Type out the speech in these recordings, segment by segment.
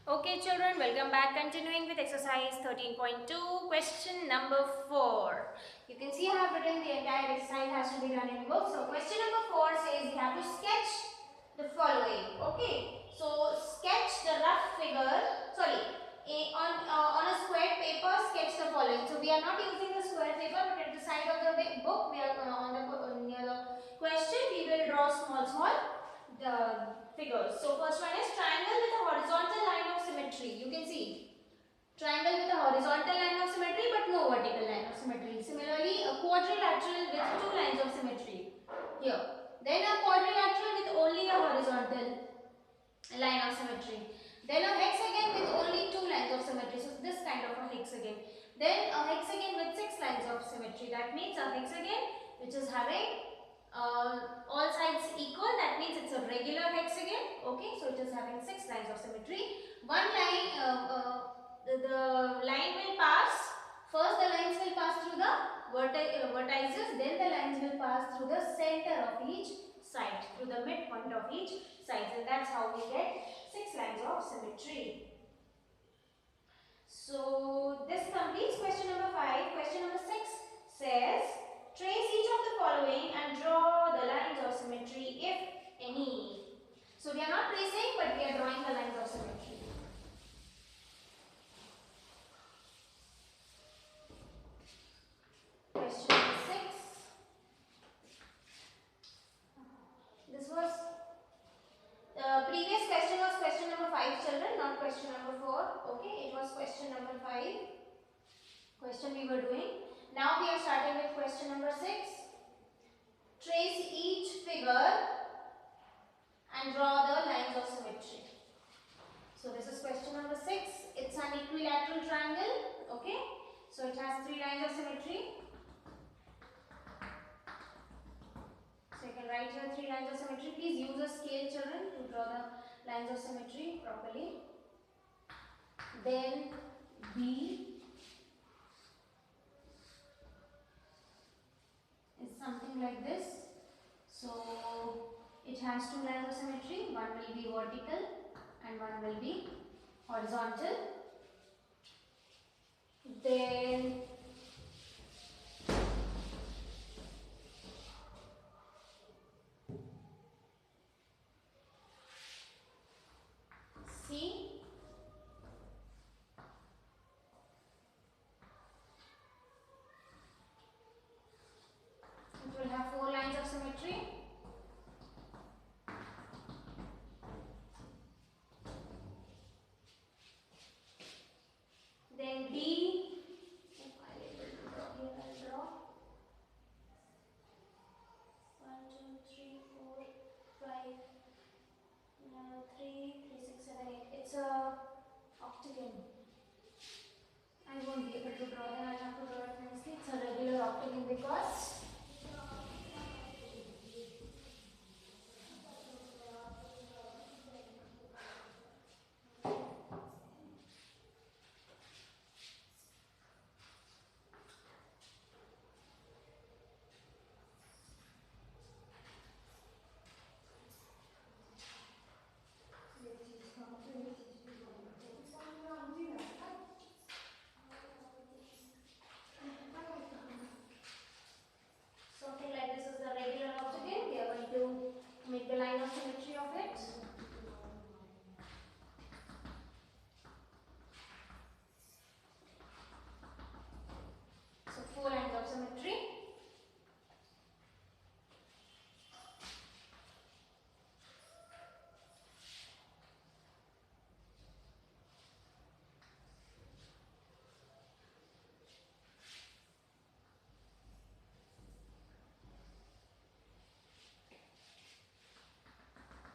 Okay children, welcome back. Continuing with exercise 13.2, question number 4. You can see I have written the entire exercise has to be done in book. So question number 4 says you have to sketch the following. Okay, so sketch the rough figure, on a square paper sketch the following. So we are not using the square paper, but at the side of the book, we are near the question, we will draw small the figures. So first one is triangle with a horizontal line of symmetry. You can see triangle with a horizontal line of symmetry but no vertical line of symmetry. Similarly, a quadrilateral with two lines of symmetry here. Then a quadrilateral with only a horizontal line of symmetry. Then a hexagon with only two lines of symmetry. So this kind of a hexagon. Then a hexagon with six lines of symmetry. That means a hexagon which is having all sides equal. That means it's a regular hexagon. Okay, so it is having six lines of symmetry. One line, the line will pass. First, the lines will pass through the vertices. Then the lines will pass through the center of each side, through the midpoint of each side, and that's how we get six lines of symmetry. So this completes question number 5. Question number 6 says trace each of the following and draw the lines of symmetry if any. So we are not tracing but we are drawing the lines of symmetry. Question number 6. This was previous question was question number 5 children, not question number 4. Okay, it was question number 5. Question we were doing. Now we are starting with question number 6. Trace each figure and draw the lines of symmetry. So this is question number 6. It's an equilateral triangle. Okay. So it has three lines of symmetry. So you can write here three lines of symmetry. Please use a scale children to draw the lines of symmetry properly. Then B is something like this. So it has two lines of symmetry. One will be vertical and one will be horizontal. Then C it will have four lines of symmetry. Then D, if I'm able to draw here, I'll draw 1, 2, 3, 4, 5, 3, 6, 7, 8. It's a octagon. I won't be able to draw that. I'll have to draw it nicely. It's a regular octagon because something like this is the regular octagon. We are going to make the line of symmetry of it. So four lines of symmetry.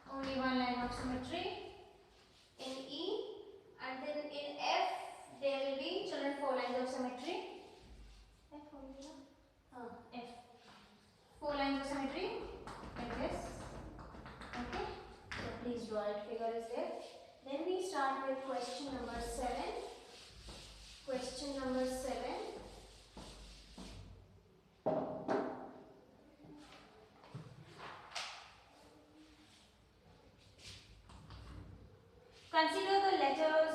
Only one line of symmetry in E, and then in F there will be children four lines of symmetry. F. Four lines of symmetry like this. Okay. So please draw it. Figure is there. Then we start with question number 7. Question number 7. Consider the letters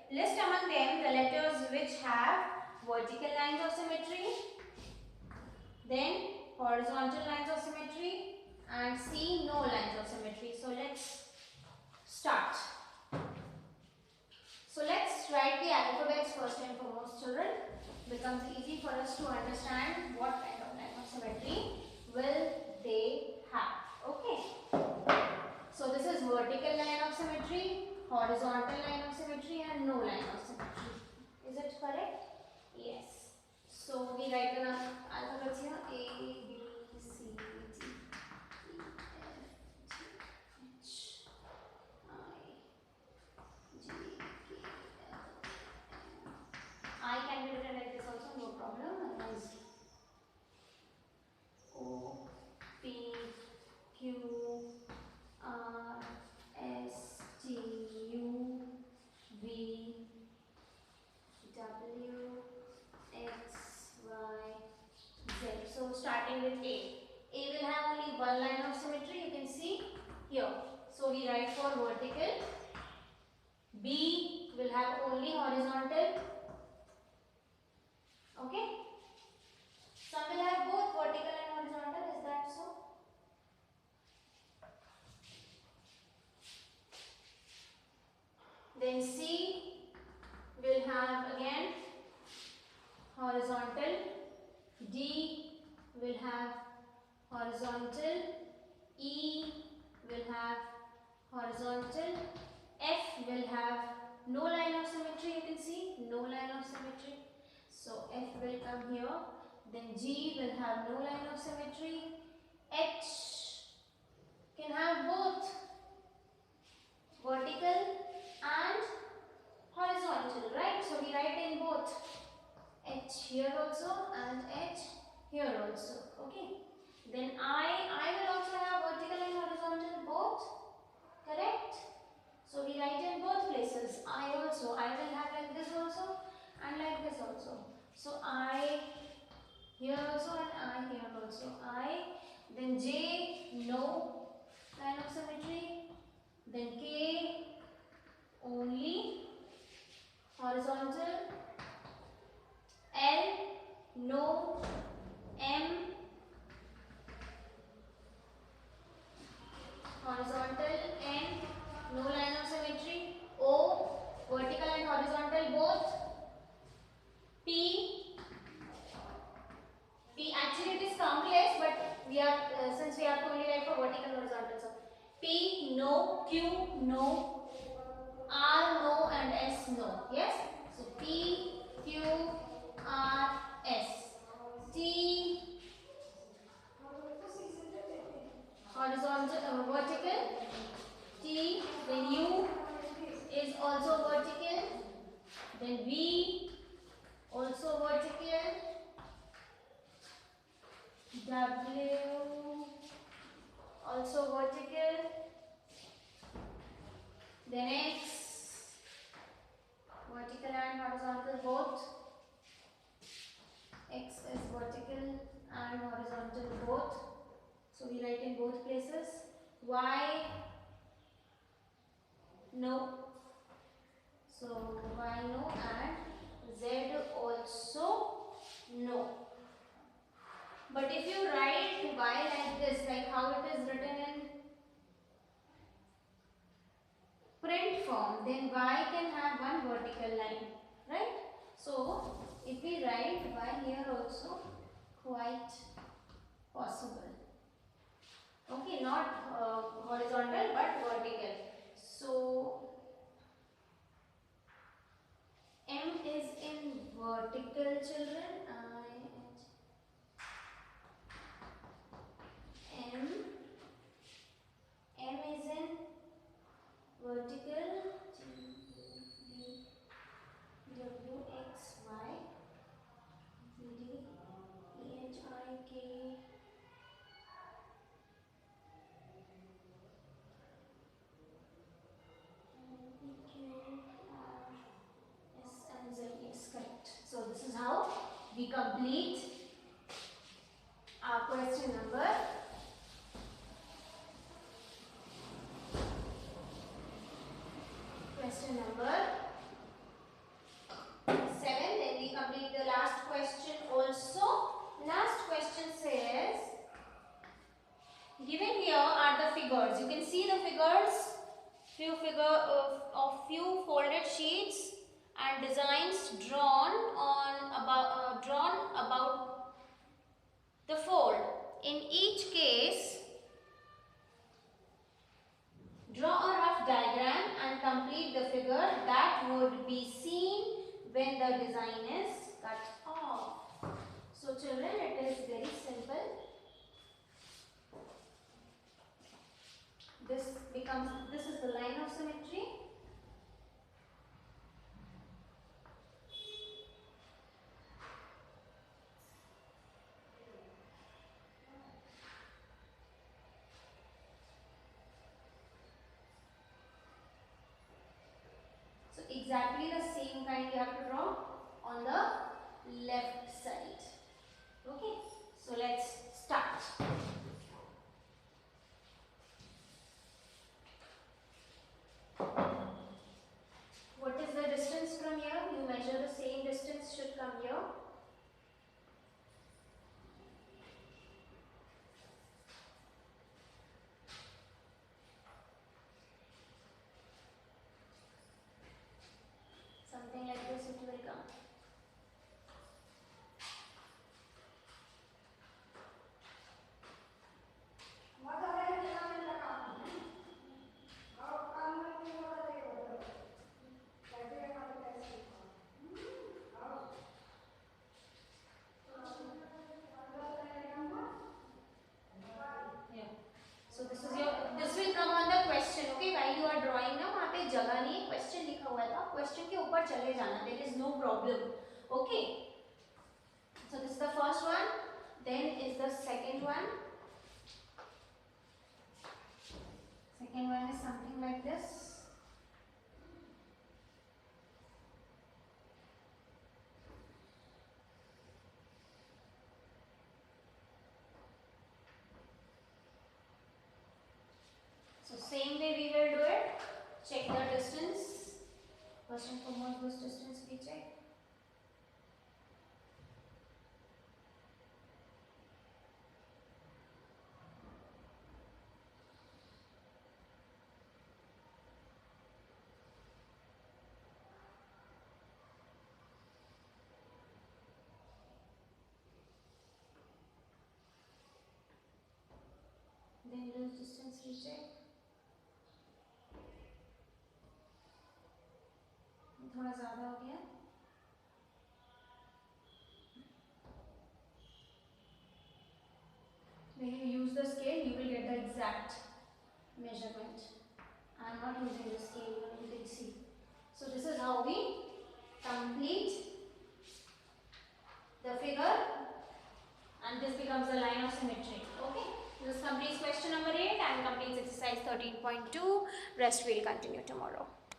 List among them the letters which have vertical lines of symmetry, then horizontal lines of symmetry, and C, no lines of symmetry. So let's start. So let's write the alphabets first and foremost, children. Becomes easy for us to understand what kind of line of symmetry will they have. Okay. So this is vertical line of symmetry, horizontal line of symmetry, and no line of symmetry. Is it correct? Yes. So we write the alphabets here: A, B, C, D, E, F, G, H, I, J, K, L, M. I can be written like this also, no problem. Otherwise, O, P, Q, R, S, T, U, V, W, X, Y, Z. So starting with A. A will have only one line of symmetry, you can see here. So we write for vertical. B will have only horizontal. Okay. Some will have both vertical and horizontal. Is that so? Then C will have again horizontal. D will have horizontal. E will have horizontal. F will have no line of symmetry, you can see, no line of symmetry. So F will come here. Then G will have no line of symmetry. H can have both vertical and horizontal, right? So we write in both H here also and H here also. Okay. Then I will also have vertical and horizontal both. Correct? So we write in both places. I will have like this also and like this also. So I here also and I here also. I. Then J, no line of symmetry. Then K, only horizontal. L, no. M, horizontal. N, no line of symmetry. O, vertical and horizontal both. P actually it is complex, but we are since we have to only write for vertical and horizontal. So P, no. Q, no. R, no, and S, no. Yes. So P, Q, R, S. T, horizontal, vertical. T, then U is also vertical. Then V, also vertical. W, also vertical. Then X, vertical and horizontal both. X is vertical and horizontal both. So we write in both places. Y, no. So Y, no, and Z also no. But if you write Y like this, like how it is written in print form, then Y can have one vertical line, right? So if we write Y here also, quite possible. Okay, not horizontal but vertical. So M is in vertical, children. M is in vertical. W, X, Y, Z, D, E, H, I, K, L, P, Q, R, S, and Z. Yes, correct. So this is how we complete our question number 4. figures. You can see the figures, few folded sheets and designs drawn about the fold. In each case, draw a rough diagram and complete the figure that would be seen when the design is cut off. So children, it is very simple. This is the line of symmetry. So exactly the same kind you have to draw on the left side. Okay, so let's start. What is the distance from here? You measure the same distance should come here. Something like this it will come. So this will come on the question. Okay, while you are drawing ना वहाँ पे जगह नहीं है, question लिखा हुआ था, question के ऊपर चले जाना, there is no problem. Okay, so this is the first one, then is the second one. Second one is something like this. So same way we will do it. Check the distance. First and foremost, this distance we check. Then this distance we check. थोड़ा ज़्यादा हो गया. When you use the scale, you will get the exact measurement. I am not using the scale, you can see. So this is how we complete the figure, and this becomes the line of symmetry. Okay. This completes question number 8 and completes exercise 13.2. Rest we'll continue tomorrow.